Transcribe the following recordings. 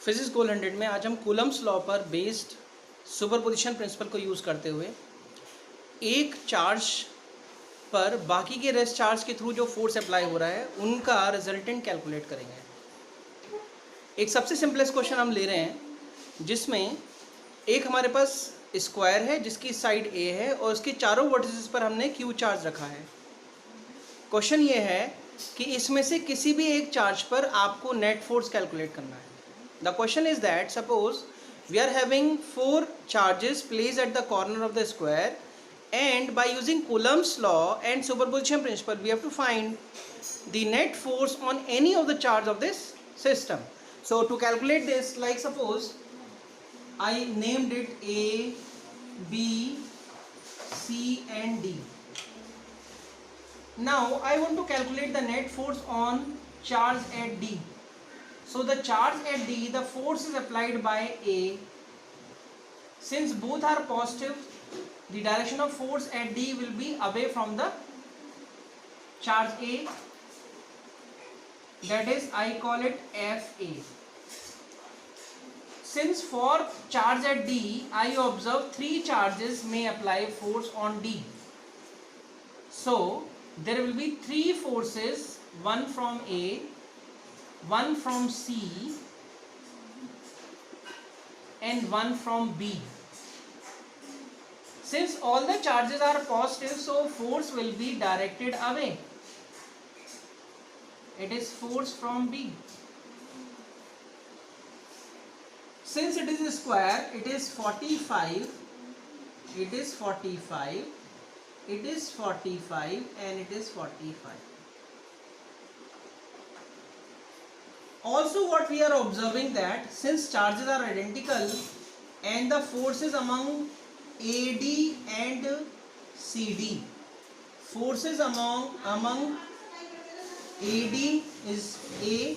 Physics gold 100 में आज हम कूलम्स लॉ पर बेस्ड सुपरपोजिशन प्रिंसिपल को यूज़ करते हुए एक चार्ज पर बाकी के रेस्ट चार्ज के थ्रू जो फोर्स अप्लाई हो रहा है उनका रिजल्टेंट कैलकुलेट करेंगे। एक सबसे सिंपलेस्ट क्वेश्चन हम ले रहे हैं जिसमें एक हमारे पास स्क्वायर है जिसकी साइड ए है और उसके चारों वर्टिसेस पर हमने क्यू चार्ज रखा है। क्वेश्चन ये है कि इसमें से किसी भी एक चार्ज पर आपको नेट फोर्स कैलकुलेट करना है। The question is that suppose we are having 4 charges placed at the corner of the square and by using Coulomb's law and superposition principle we have to find the net force on any of the charge of this system. So to calculate this, like suppose I named it A, B, C and D. Now I want to calculate the net force on charge at D. So the charge at D, the force is applied by A. Since both are positive, the direction of force at D will be away from the charge A, that is I call it FA. Since for charge at D I observe 3 charges may apply force on D, so there will be 3 forces, one from A, one from C and one from B. Since all the charges are positive, so force will be directed away. It is force from B. Since it is a square, it is 45. It is 45. It is 45 and it is 45. Also what we are observing that since charges are identical and the forces among AD and CD, forces among AD is A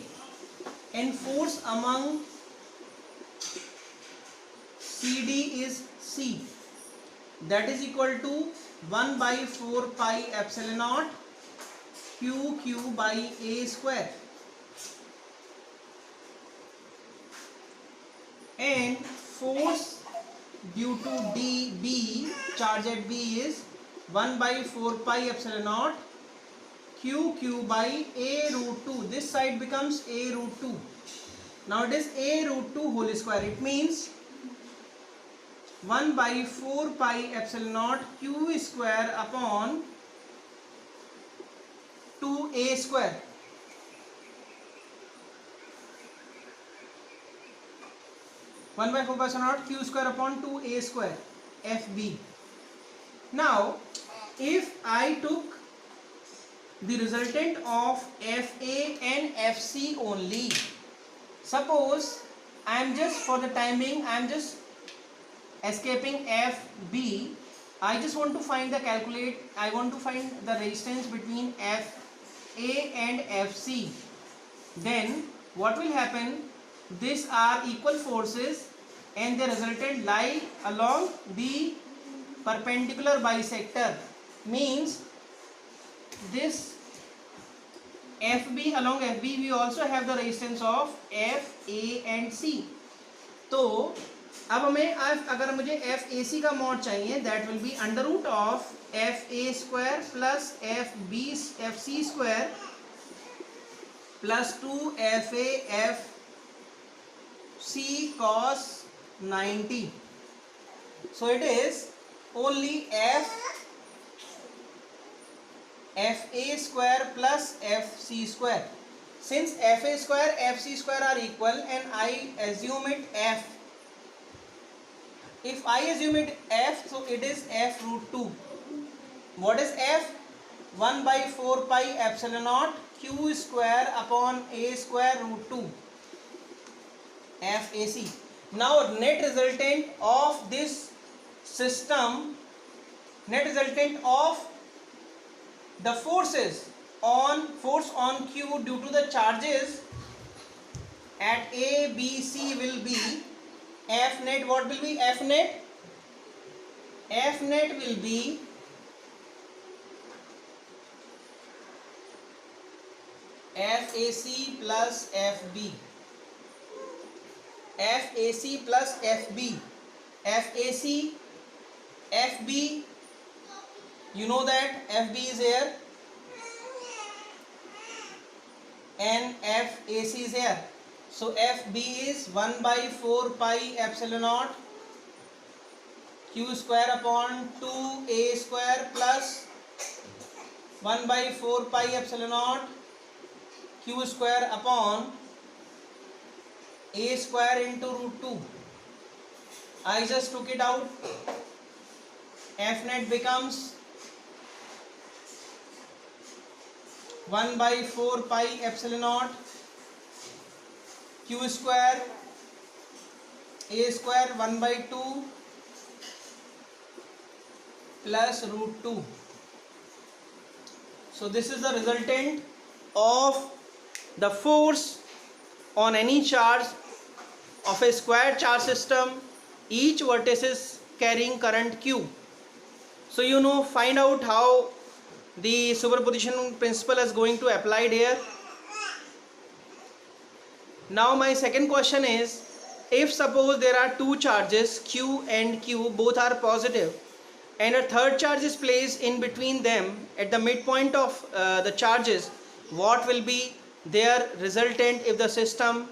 and force among CD is C, that is equal to 1 by 4 pi epsilon naught Q by A square, and force due to B, charge at B is 1 by 4 pi epsilon naught Q by A root 2. This side becomes A root 2. Now it is A root 2 whole square. It means 1 by 4 pi epsilon naught Q square upon 2A square. One by 4 pi epsilon naught Q square upon 2A square FB. Now if I took the resultant of FA and FC only, suppose I am just for the time being I am just escaping FB, I just want to find I want to find the resistance between FA and FC. Then what will happen, these are equal forces and the resultant lie along the perpendicular bisector, means this FB along FB we also have the resistance of FA and C. तो अब हमें अगर मुझे FAC का mod चाहिए, that will be under root of FA square plus FC square plus 2 FA FC cos 90. So it is only FA square plus FC square. Since FA square FC square are equal and I assume it F, if I assume it F, so it is F root 2. What is F? 1 by 4 pi epsilon naught Q square upon A square root 2 FAC. Now net resultant of this system, net resultant of the force on Q due to the charges at A, B, C will be F net. What will be F net? F net will be FAC plus FB. FAC plus FB. FAC, FB, you know that FB is here and FAC is here. So FB is 1 by 4 pi epsilon naught q square upon 2a square plus 1 by 4 pi epsilon naught q square upon a square into root 2. I just took it out. F net becomes 1 by 4 pi epsilon naught q square a square 1 by 2 plus root 2. So this is the resultant of the force on any charge of a square charge system. Each vertex is carrying current Q. So you know, find out how the superposition principle is going to applied here. Now my second question is, if suppose there are two charges Q and Q, both are positive, and a third charge is placed in between them at the midpoint of the charges, what will be their resultant if the system